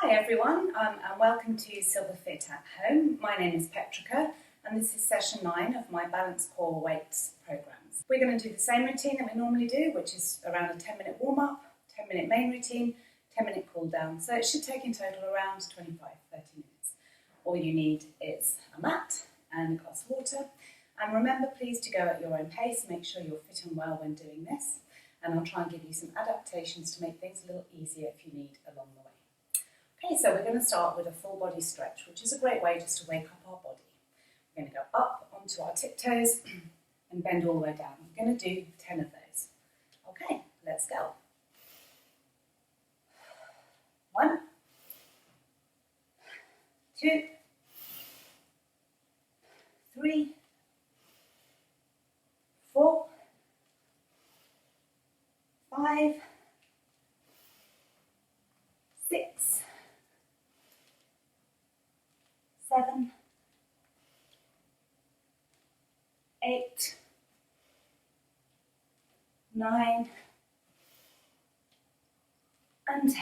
Hi everyone, and welcome to Silverfit at Home. My name is Petrica and this is session 9 of my Balance Core Weights programs. We're going to do the same routine that we normally do, which is around a 10-minute warm-up, 10-minute main routine, 10-minute cool down. So it should take in total around 25-30 minutes. All you need is a mat and a glass of water. And remember, please, to go at your own pace. Make sure you're fit and well when doing this. And I'll try and give you some adaptations to make things a little easier if you need along the way. Okay, so we're going to start with a full body stretch, which is a great way just to wake up our body. We're going to go up onto our tiptoes and bend all the way down. We're going to do 10 of those. Okay, let's go. 1, 2, 3, 4, 5, 6, 7, 8, 9, and 10.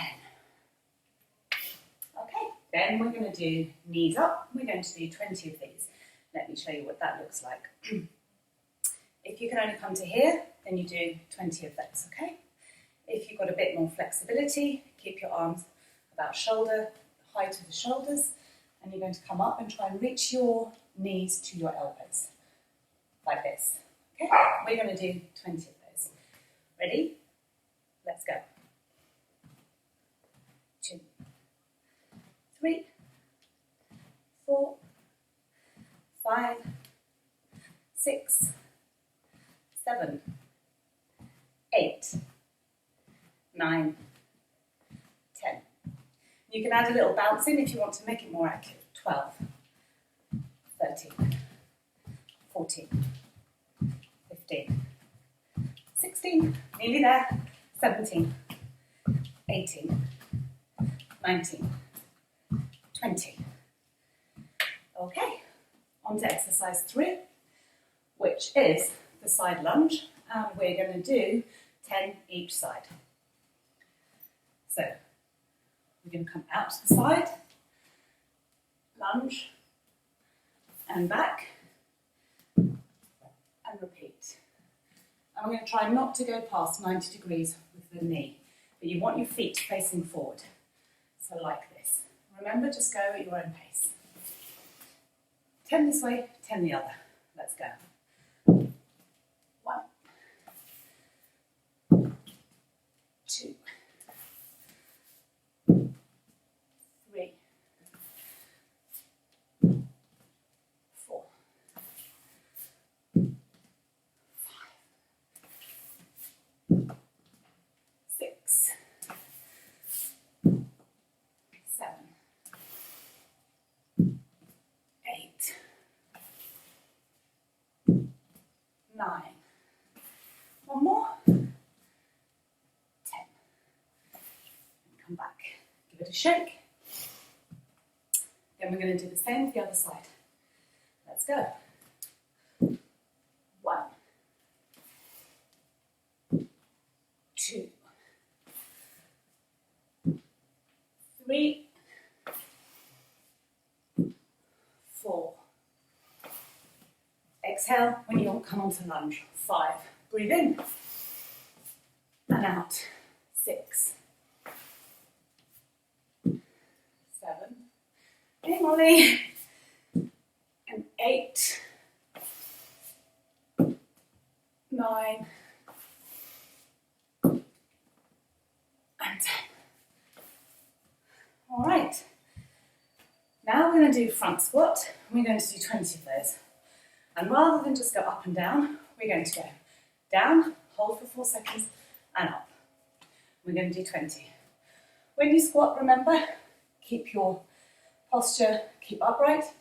Okay, then we're going to do knees up. We're going to do 20 of these. Let me show you what that looks like. If you can only come to here, then you do 20 of those, okay? If you've got a bit more flexibility, keep your arms about shoulder height of the shoulders, and you're going to come up and try and reach your knees to your elbows, like this. Okay, we're going to do 20 of those. Ready? Let's go. 2, 3, 4, 5, 6, 7, 8, 9, 10. You can add a little bounce in if you want to make it more active. 12, 13, 14, 15, 16, nearly there, 17, 18, 19, 20. Okay, on to exercise 3, which is the side lunge, and we're going to do 10 each side. So we're going to come out to the side, lunge, and back, and repeat. And we're going to try not to go past 90 degrees with the knee, but you want your feet facing forward. So like this. Remember, just go at your own pace. 10 this way, 10 the other. Let's go. 1, 2, 3, 4, 5, 6, 7, 8, 9. One more. 10. Come back. Give it a shake. Then we're going to do the same with the other side. Let's go. 1, 2, 3, 4. Exhale when you come onto lunge. 5. Breathe in and out. 6, 7. Hey, Molly. And 8, 9, and 10. All right. Now we're going to do front squat. We're going to do 20 of those. And rather than just go up and down, we're going to go down, hold for 4 seconds, and up. We're going to do 20. When you squat, remember, keep your posture, keep upright,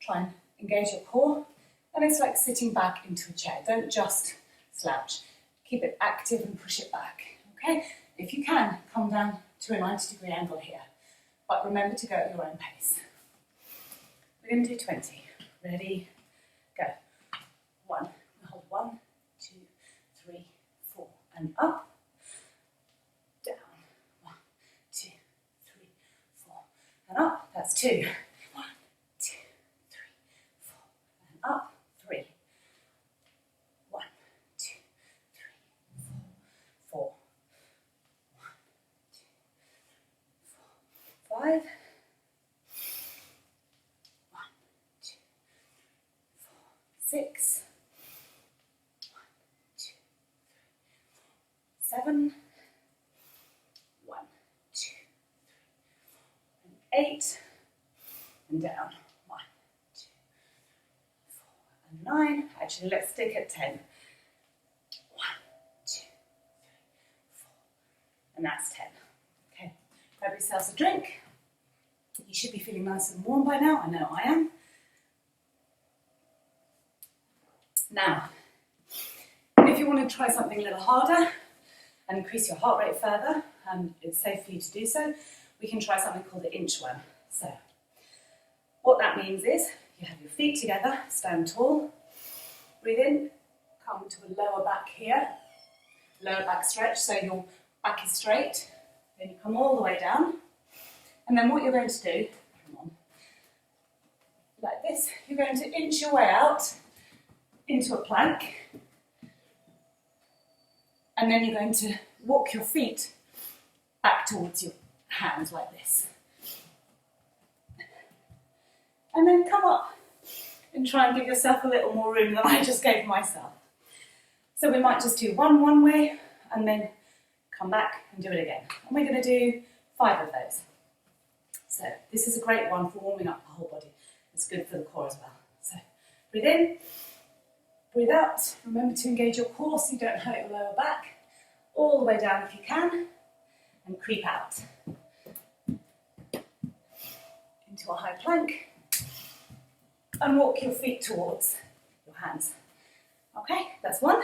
try and engage your core, and it's like sitting back into a chair. Don't just slouch. Keep it active and push it back, okay? If you can, come down to a 90-degree angle here, but remember to go at your own pace. We're going to do 20. Ready? Go. 1. Hold 1, 2, 3, 4, and up. Down. 1, 2, 3, 4, That's 2. 1, 2, 3, 4. And up. 3. 1, 2, 3, 4. 4. 1, 2, 4, 5. 1, 2, 4, 6. 1, 2, 3, 4, 7. 1, 2, 3, 8. And down. 1, 2, 4, and 9. Actually, let's stick at 10. 1, 2, 3, 4. And that's 10. Okay, grab yourselves a drink. You should be feeling nice and warm by now. I know I am. Now, if you want to try something a little harder and increase your heart rate further, and it's safe for you to do so, we can try something called the inchworm. So, what that means is you have your feet together, stand tall, breathe in, come to a lower back here, lower back stretch, so your back is straight, then you come all the way down, and then what you're going to do, come on, like this, you're going to inch your way out into a plank, and then you're going to walk your feet back towards your hands like this. And then come up and try and give yourself a little more room than I just gave myself. So we might just do one way and then come back and do it again. And we're going to do 5 of those. So this is a great one for warming up the whole body. It's good for the core as well. So breathe in, breathe out. Remember to engage your core so you don't hurt your lower back. All the way down if you can. And creep out. Into a high plank. And walk your feet towards your hands. Okay, that's 1.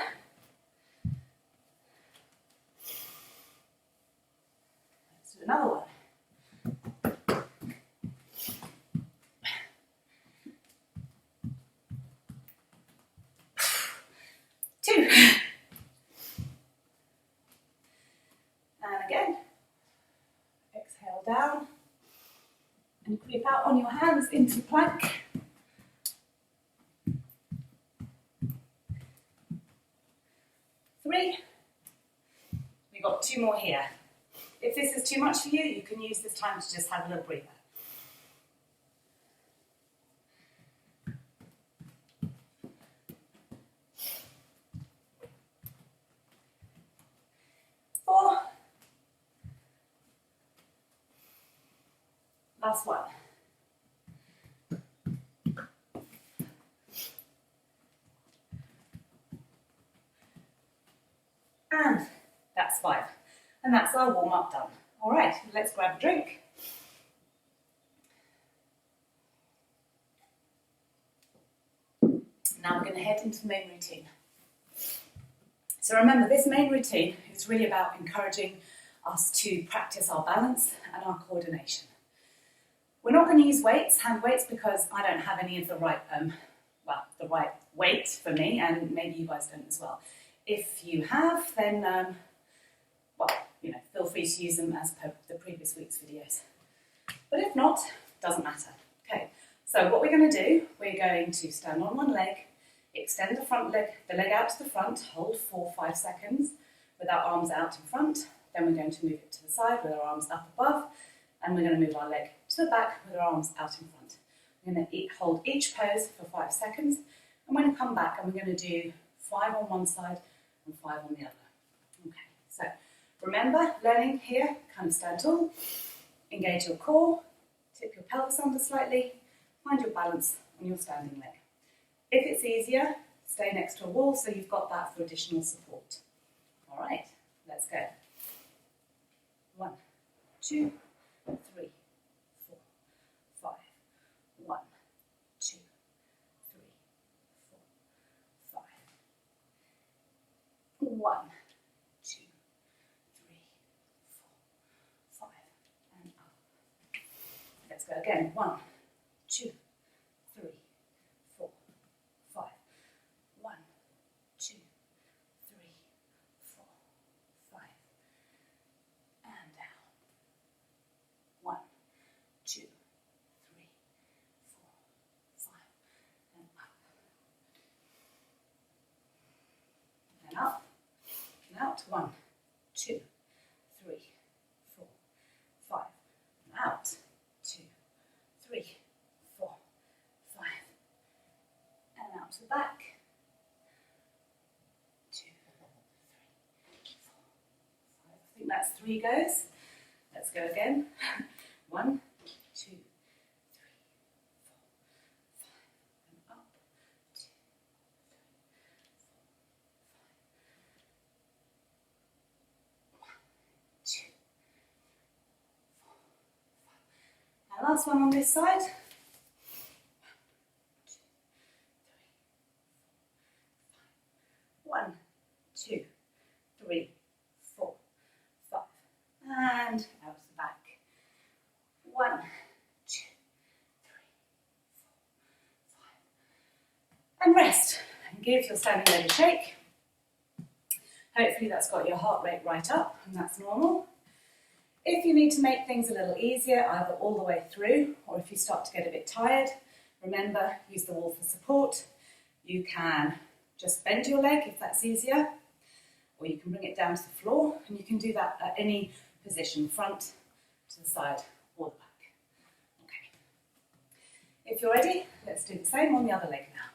Let's do another one. 2. And again. Exhale down. And creep out on your hands into plank. 3. We've got 2 more here. If this is too much for you, you can use this time to just have a little breather. 4. Last one. And that's 5. And that's our warm-up done. All right, let's grab a drink. Now we're going to head into the main routine. So remember, this main routine is really about encouraging us to practice our balance and our coordination. We're not going to use weights, hand weights, because I don't have any of the right, the right weight for me, and maybe you guys don't as well. If you have, then, feel free to use them as per the previous week's videos. But if not, doesn't matter. Okay, so what we're going to do, we're going to stand on one leg, extend the front leg, the leg out to the front, hold for 5 seconds with our arms out in front. Then we're going to move it to the side with our arms up above, and we're going to move our leg to the back with our arms out in front. We're going to hold each pose for 5 seconds, and we're going to come back and we're going to do 5 on one side and 5 on the other. Okay, so remember, learning here, kind of stand tall, engage your core, tip your pelvis under slightly, find your balance on your standing leg. If it's easier, stay next to a wall so you've got that for additional support. All right, let's go. 1, 2, 3, 4, 5. 1, 2, 3, 4, 5. 1, 2, 3, 4, 5, and up. Let's go again. 1, 2, 3, 4, 5. 1, 2, 3, 4, 5, and down. 1, 2, out. 1, 2, 3, 4, 5. Out. 2, 3, 4, 5. And out to the back. 2, 3, 4, 5. I think that's 3 goes. Let's go again. 1, 2, 3, 4, 5. And up. 2, 3, 4, 5. 1, 2, 4, 5. And last one on this side. 1, 2, 3, 4, 5. And out the back. 1, 2, 3, 4, 5. And rest. And give your standing leg a shake. Hopefully that's got your heart rate right up, and that's normal. If you need to make things a little easier, either all the way through, or if you start to get a bit tired, remember, use the wall for support. You can just bend your leg if that's easier, or you can bring it down to the floor, and you can do that at any position, front, to the side, or the back. Okay. If you're ready, let's do the same on the other leg now.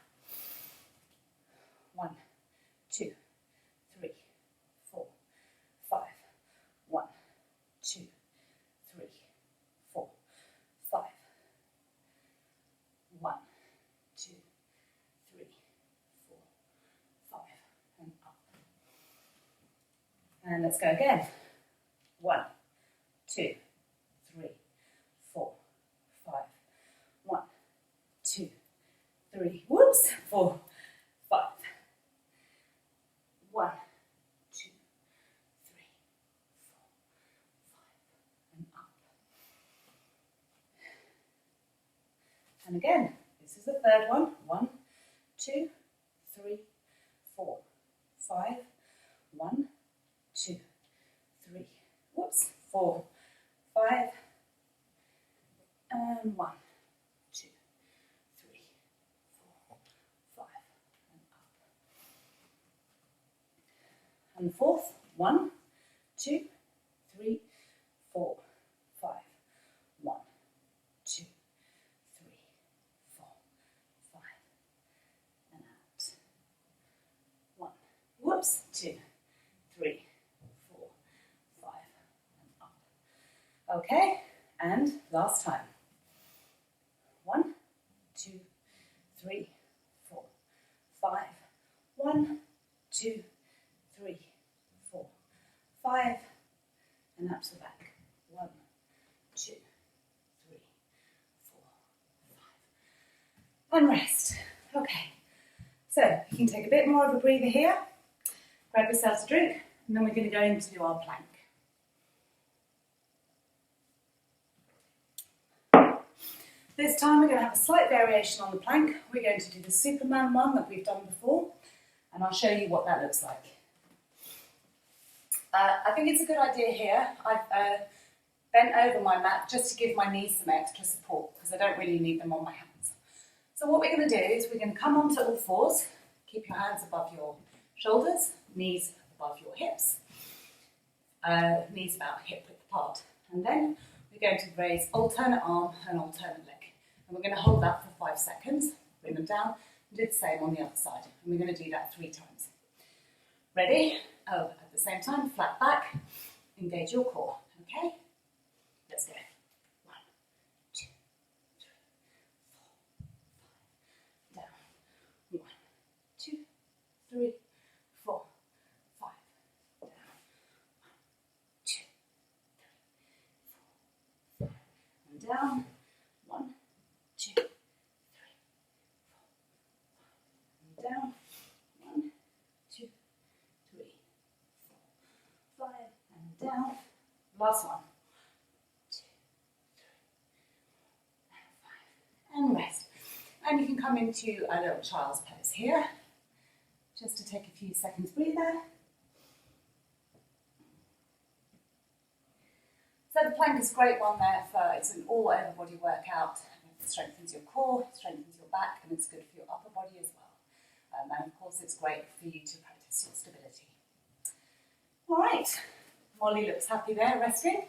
1, 2, 3, 4, 5. 1, 2, 3, 4, 5. 1, 2, 3, 4, 5. And up. And let's go again. 1, 2, 3, 4, 5. 1, 2, 3. Whoops. 4, 5. 1, 2, 3, 4, 5. And up. And again, this is the third one. 1, 2, 3, 4, 5. 1, 2, 3. Whoops. 4, 5. And 1, 2, 3, 4, 5. And up. And the fourth. 1, 2, 3, 4, 5. 1, 2, 3, 4, 5. And out. 1. Whoops. 2, 3, 4, 5. And up. Okay. And last time. 1, 2, 3, 4, 5. 1, 2, 3, 4, 5. And up to the back. 1, 2, 3, 4, 5. And rest. Okay. So you can take a bit more of a breather here. Grab yourself a drink, and then we're going to go in to do our plank. This time we're going to have a slight variation on the plank. We're going to do the Superman one that we've done before, and I'll show you what that looks like. I think it's a good idea here. I've bent over my mat just to give my knees some extra support because I don't really need them on my hands. So what we're going to do is we're going to come onto all fours, keep your hands above your shoulders, knees above your hips, knees about hip width apart, and then we're going to raise alternate arm and alternate leg. And we're going to hold that for 5 seconds, bring them down, and do the same on the other side. And we're going to do that 3 times. Ready? Oh, at the same time, flat back, engage your core, okay? Let's go. 1, 2, 3, 4, 5. Down. 1, 2, 3, 4, 5. Down. 1, 2, 3, 4, 5. And down. 1, 2, 3, 4, 5. And down. 1, 2, 3, 4, 5. And down. Last one. 2, 3, and 5. And rest. And you can come into a little child's pose here. Just to take a few seconds breather. So the plank is a great one there for, it's an all over body workout. It strengthens your core, strengthens your back, and it's good for your upper body as well. And of course it's great for you to practice your stability. All right, Molly looks happy there, resting.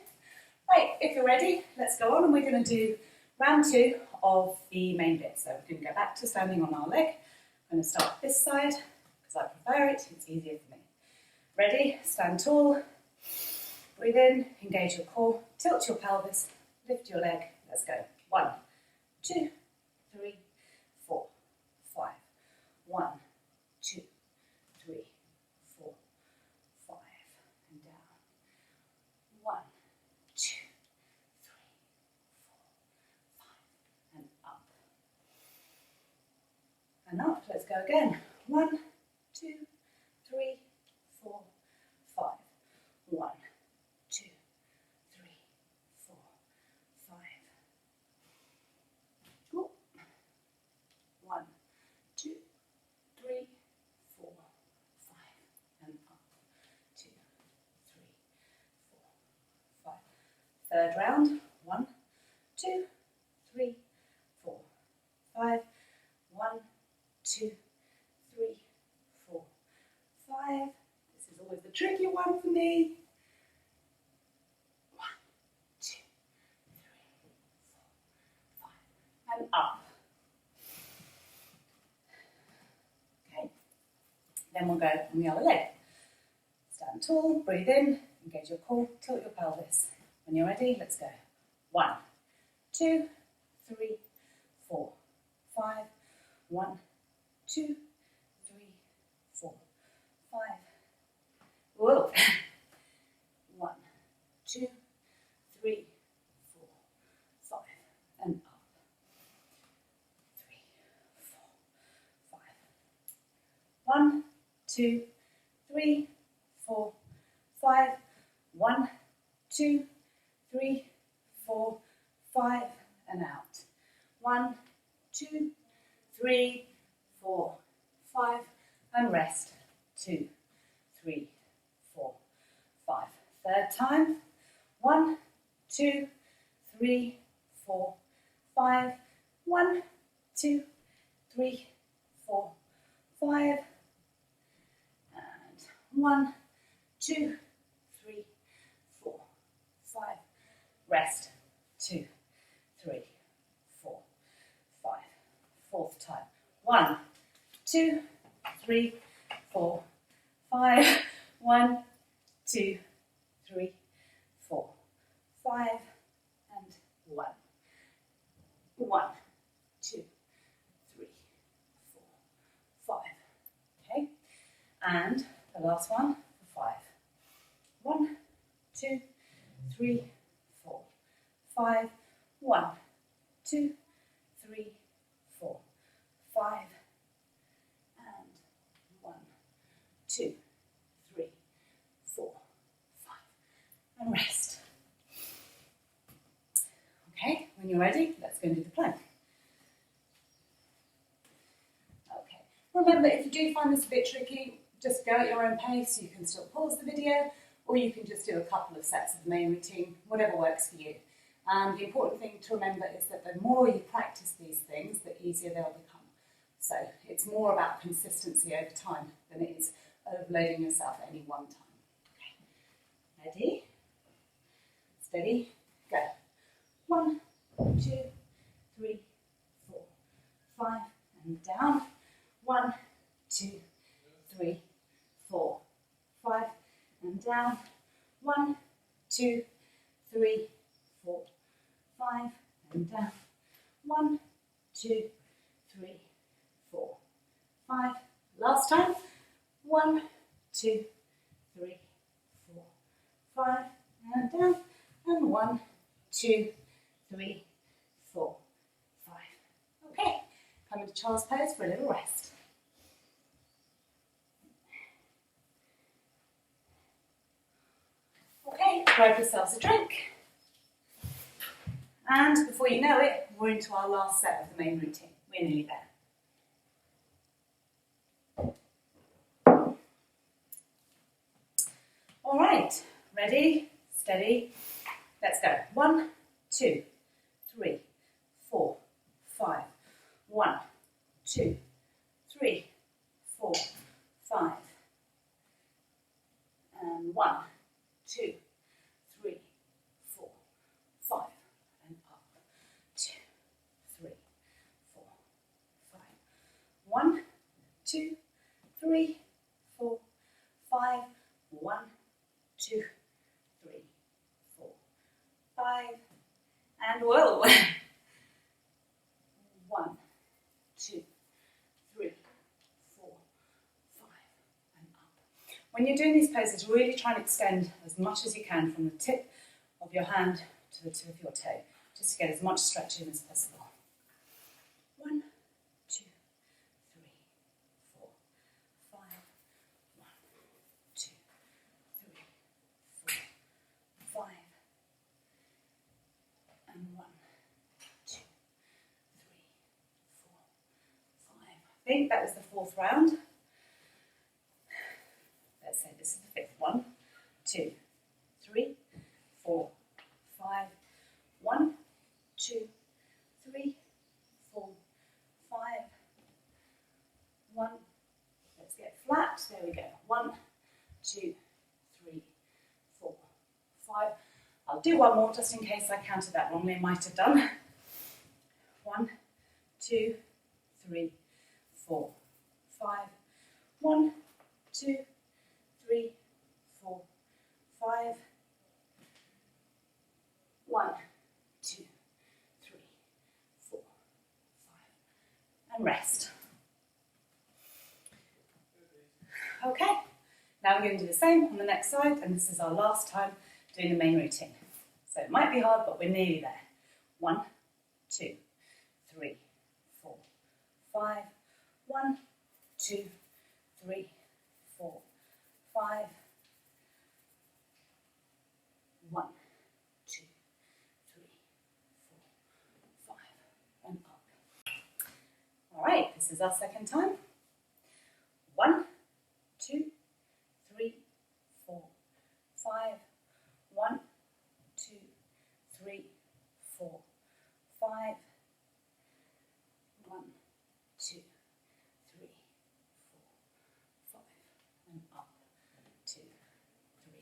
Right, if you're ready, let's go on, and we're going to do round 2 of the main bit. So we're going to go back to standing on our leg. I'm going to start this side because I prefer it, it's easier for me. Ready, stand tall, breathe in, engage your core, tilt your pelvis, lift your leg, let's go. 1, 2, 3, 4, 5. 1, 2, 3, 4, 5, and down. 1, 2, 3, 4, 5, and up. And up, let's go again. 1, 2, 3, 4, 5. 1, 2, 3, 4, 5. Cool. 1, 2, 3, 4, 5, and up. 2, 3, 4, 5. Third round. 1, 2, 3, 4, 5. 1, 2, 3, 4, 5. This is always the tricky one for me. 1, 2, 3, 4, 5, and up. Okay. Then we'll go on the other leg. Stand tall, breathe in, engage your core, tilt your pelvis. When you're ready, let's go. 1, 2, 3, 4, 5. 1, 2, 3, 4, 5. Whoa. 1, 2, 3, 4, 5, and up. 3, 4, 5. 1, 2, 3, 4, 5. 1, 2, 3, 4, 5, and out. 1, 2, 3, 4, 5, and rest. 2, 3, 4, 5. Third time. 1, 2, 3, 4, 5. 1, 2, 3, 4, 5. And 1, 2, 3, 4, 5. Rest. 2, 3, 4, 5. Fourth time. 1, 2, 3, 4, 5. 1, 2, 3, 4, 5, and 1. 1, 2, 3, 4, 5. Okay, and the last one for 5. 1, 2, 3, 4, 5. 1, 2, 3, 4, 5, and 1, 2, 3, 4, 5, and rest. Okay, when you're ready, let's go and do the plank. Okay, remember, if you do find this a bit tricky, just go at your own pace. You can still pause the video, or you can just do a couple of sets of the main routine, whatever works for you. The important thing to remember is that the more you practice these things, the easier they'll become. So it's more about consistency over time than it is overloading yourself at any one time. Okay. Ready? Steady, go. 1, 2, 3, 4, 5, and down. 1, 2, 3, 4, 5, and down. 1, 2, 3, 4, 5, and down. 1, 2, 3, 4, 5. Last time. 1, 2, 3, 4, 5, and down. And 1, 2, 3, 4, 5. Okay, come into child's pose for a little rest. Okay, grab yourselves a drink. And before you know it, we're into our last set of the main routine. We're nearly there. All right, ready, steady, let's go. 1, 2, 3, 4, 5. 1, 2, 3, 4, 5. and 1, 2, 3, 4, 5, and up, 2, 3, 4, 5, 1, 2, 3, 4, 5, 1, 2, 3, 4, 5, and whoa, 1, 2, 3, 4, 5, and up. When you're doing these poses, really try and extend as much as you can from the tip of your hand to the tip of your toe, just to get as much stretch in as possible. 1, 2, 3, 4, 5, 1, 2, 3, 4, 5, and 1, 2, 3, 4, 5. I think that was the 4th round. Let's say this is the 5th. 1, 2, 3, 4, 5. 1, 2, 3, 4, 5. 1. Let's get flat. There we go. 1, 2, 3, 4, 5. I'll do one more just in case I counted that wrongly. I might have done. 1, 2, 3, 4, 5. 1, 2, 3, 4, 5. 1, 2, 3, 4, 5. And rest. Okay, now we're going to do the same on the next side, and this is our last time doing the main routine. So it might be hard, but we're nearly there. 1, 2, 3, 4, 5. 1, 2, 3, 4, 5. 1, 2, 3, 4, 5, and up. All right, this is our second time. 1, 2, 3, 4, 5. 1, 2, 3, 4, 5. 1, 2, 3, 4, 5, and up. 2, 3,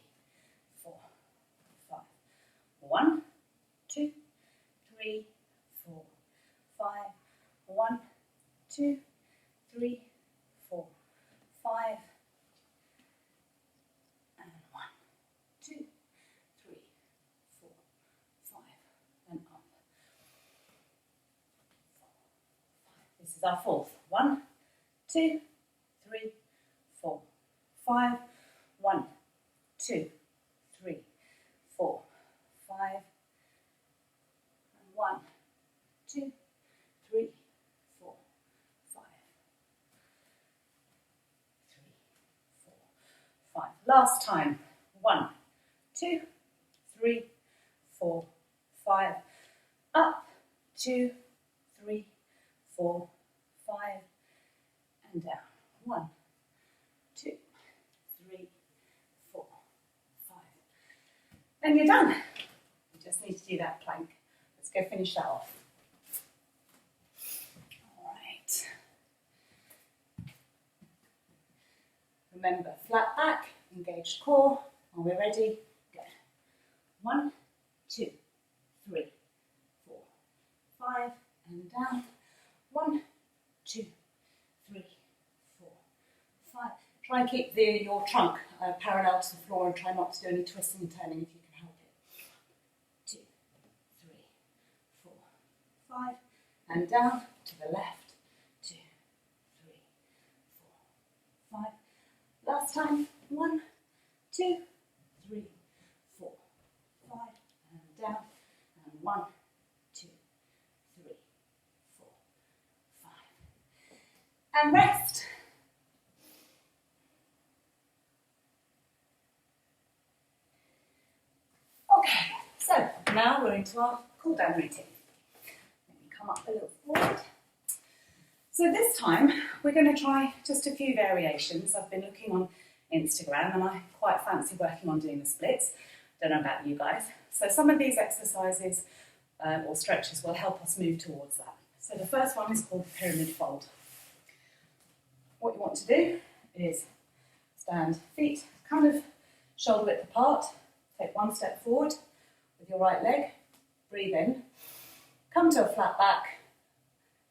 4, 5. 1, 2, 3, 4, 5. 1, 2, 3, 4, 5. And 1, 2, 3, 4, 5, and up. 4, 5. This is our 4th. 1, 2, 3, 4, 5. 1, 2, 3, 4, 5. And 1, 2, 3, 4, 5. 3, 4, 5. Last time. 1, 2, 3, 4, 5. Up. 2, 3, 4, 5. And down. 1, 2, 3, 4, 5. And you're done. You just need to do that plank. Let's go finish that off. All right. Remember, flat back, engaged core. Are we ready? Go. 1, 2, 3, 4, 5, and down. 1, 2, 3, 4, 5. Try and keep your trunk parallel to the floor and try not to do any twisting and turning if you can help it. 2, 3, 4, 5, and down to the left. 2, 3, 4, 5. Last time. 1, 2, 3, 4, 5, and down. And 1, 2, 3, 4, 5. And rest. Okay, so now we're into our cool down routine. Let me come up a little forward. So this time we're going to try just a few variations. I've been looking on Instagram and I quite fancy working on doing the splits. Don't know about you guys. So some of these exercises or stretches will help us move towards that. So the first one is called the pyramid fold. What you want to do is stand feet kind of shoulder width apart. Take one step forward with your right leg. Breathe in. Come to a flat back.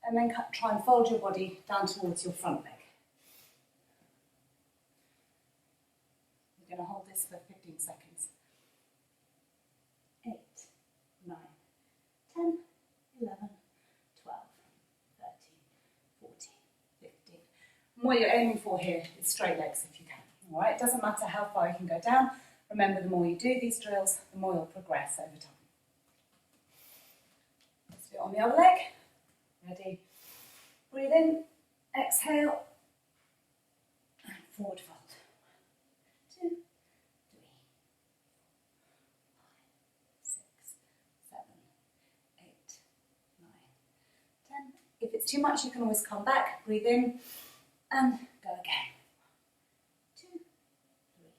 And then try and fold your body down towards your front leg. We're going to hold this for 15 seconds. 8, 9, 10, 11, 12, 13, 14, 15. And what you're aiming for here is straight legs if you can. All right? It doesn't matter how far you can go down. Remember, the more you do these drills, the more you'll progress over time. Let's do it on the other leg. Ready? Breathe in, exhale, and forward fold. 1, 2, 3, 4, 5, 6, 7, 8, 9, 10. If it's too much, you can always come back. Breathe in and go again. 2, 3,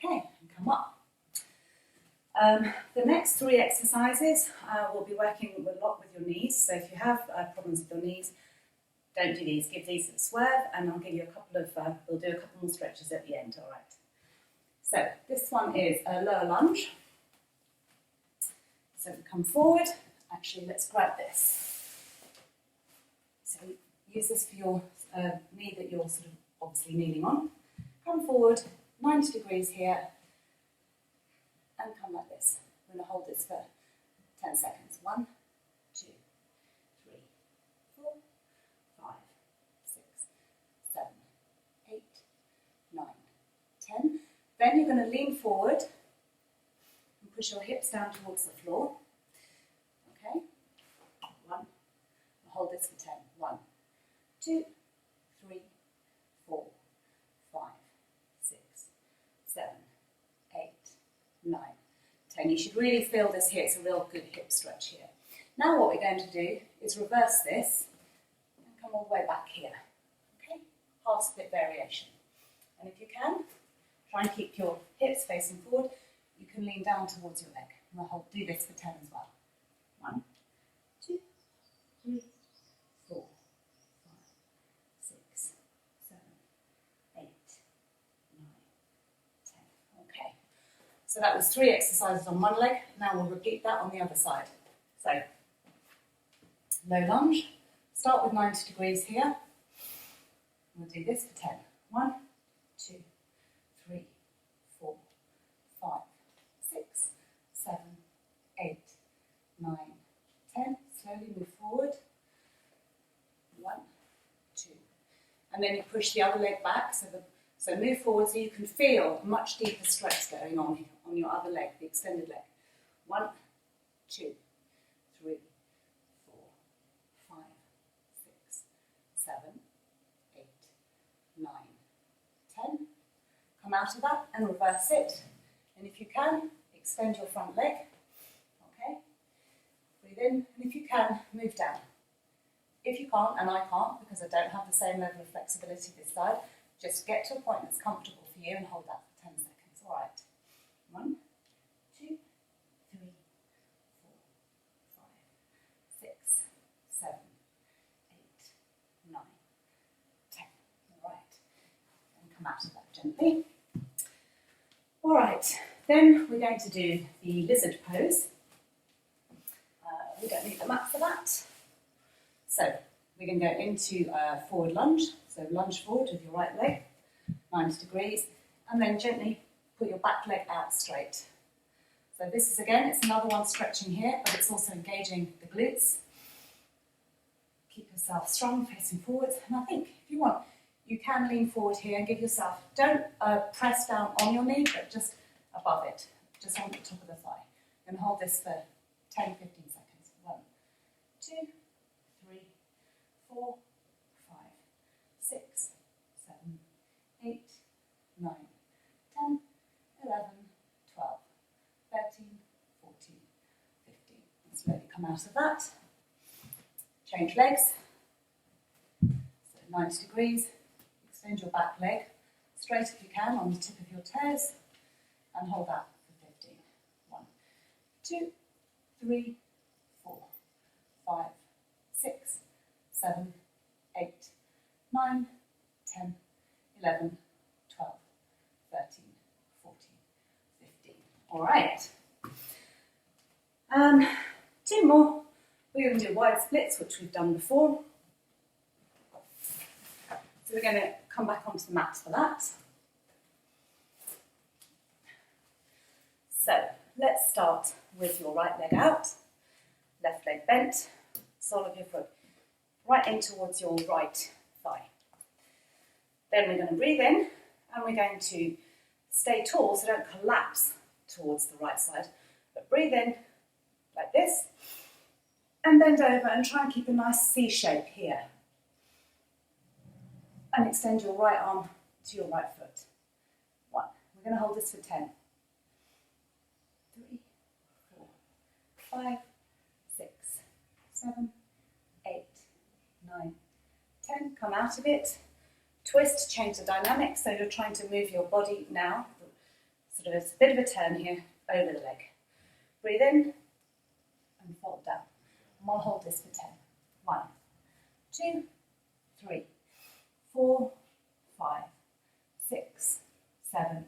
4, 5. Okay, and come up. The next 3 exercises we'll be working a lot with your knees. So if you have problems with your knees, don't do these. Give these a swerve, and I'll give you a couple of. We'll do a couple more stretches at the end. All right. So this one is a lower lunge. So we come forward. Actually, let's grab this. So use this for your knee that you're sort of obviously kneeling on. Come forward, 90 degrees here. And come like this. We're going to hold this for 10 seconds. 1, 2, 3, 4, 5, 6, 7, 8, 9, 10. Then you're going to lean forward and push your hips down towards the floor. Okay? 1. Hold this for 10. 1, 2, 3, 4, 5, 6, 7, 8, 9, 10. You should really feel this here. It's a real good hip stretch here. Now what we're going to do is reverse this and come all the way back here. Okay? Half split variation. And if you can, try and keep your hips facing forward. You can lean down towards your leg. And I'll do this for 10 as well. 1, 2, 3, 4, 5, 6, 7, 8, 9, 10. Okay. So that was 3 exercises on one leg. Now we'll repeat that on the other side. So, low lunge. Start with 90 degrees here. We'll do this for 10. 1, 2, 3, 4, 5, 6, 7, 8, 9, 10. Slowly move forward. 1, 2. And then you push the other leg back. So move forward so you can feel a much deeper stretch going on here on your other leg, the extended leg. 1, 2, 3, 4, 5, 6, 7, 8, 9, 10. Come out of that and reverse it. And if you can, extend your front leg. Okay? Breathe in, and if you can, move down. If you can't, and I can't because I don't have the same level of flexibility this side, just get to a point that's comfortable for you and hold that for 10 seconds. All right. 1, 2, 3, 4, 5, 6, 7, 8, 9, 10. All right. And come out of that gently. All right. Then we're going to do the lizard pose. We don't need the mat for that. So we're going to go into forward lunge. So lunge forward with your right leg, 90 degrees, and then gently put your back leg out straight. So this is again, it's another one stretching here, but it's also engaging the glutes. Keep yourself strong, facing forwards. And I think if you want, you can lean forward here and give yourself, don't press down on your knee, but just above it, just on the top of the thigh. And hold this for 10, 15 seconds. 1, 2, 3, 4, 5, 6, 7, 8, 9, 10, 11, 12, 13, 14, 15. And slowly come out of that. Change legs. So 90 degrees. Extend your back leg straight if you can on the tip of your toes. And hold that for 15. 1, 2, 3, 4, 5, 6, 7, 8, 9, 10, 11, 12, 13, 14, 15. All right. 2 more. We're going to do wide splits, which we've done before. So we're going to come back onto the mat for that. So let's start with your right leg out, left leg bent, sole of your foot right in towards your right thigh. Then we're going to breathe in and we're going to stay tall so don't collapse towards the right side, but breathe in like this and bend over and try and keep a nice C shape here. And extend your right arm to your right foot. 1. We're going to hold this for 10. 3, 4, 5, 6, 7, 8, 9, 10. Come out of it. Twist, change the dynamic. So you're trying to move your body now. Sort of a bit of a turn here over the leg. Breathe in and fold down. And we'll hold this for 10. 1, 2, 3, 4, 5, 6, 7,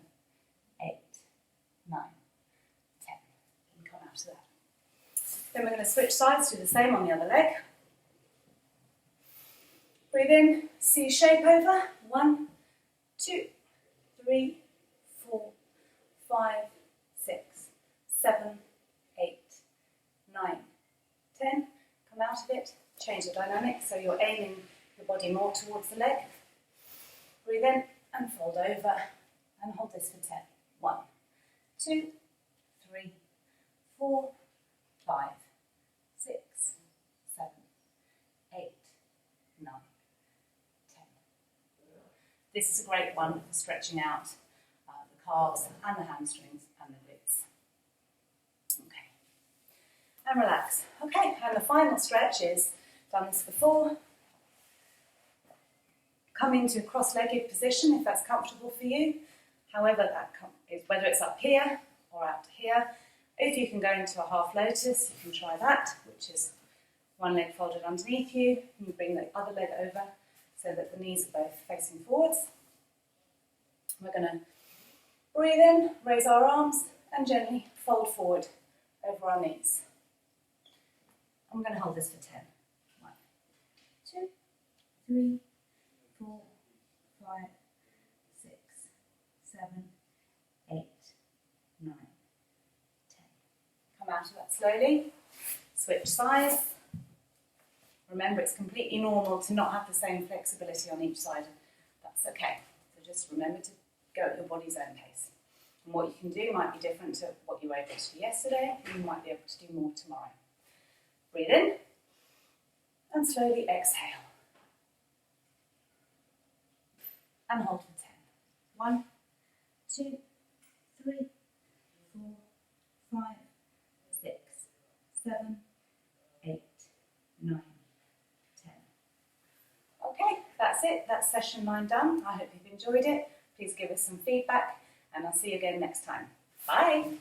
8, 9, 10. And come out of that. Then we're going to switch sides, do the same on the other leg. Breathe in, C shape over. 1, 2, 3, 4, 5, 6, 7, 8, 9, 10. Come out of it, change the dynamic so you're aiming your body more towards the leg. Breathe in and fold over and hold this for 10. 1, 2, 3, 4, 5, 6, 7, 8, 9, 10. This is a great one for stretching out the calves and the hamstrings and the glutes. Okay. And relax. Okay, and the final stretch is, done this before, come into a cross-legged position if that's comfortable for you. However, that is whether it's up here or out here. If you can go into a half lotus, you can try that, which is one leg folded underneath you. You bring the other leg over so that the knees are both facing forwards. We're going to breathe in, raise our arms, and gently fold forward over our knees. I'm going to hold this for 10. 1, 2, 3, 4, 5, 6, 7, 8, 9, 10. Come out of that slowly. Switch sides. Remember, it's completely normal to not have the same flexibility on each side. That's okay. So just remember to go at your body's own pace. And what you can do might be different to what you were able to do yesterday. You might be able to do more tomorrow. Breathe in and slowly exhale. And hold for 10. 1, 2, 3, 4, 5, 6, 7, 8, 9, 10. Okay, that's it. That's session 9 done. I hope you've enjoyed it. Please give us some feedback and I'll see you again next time. Bye.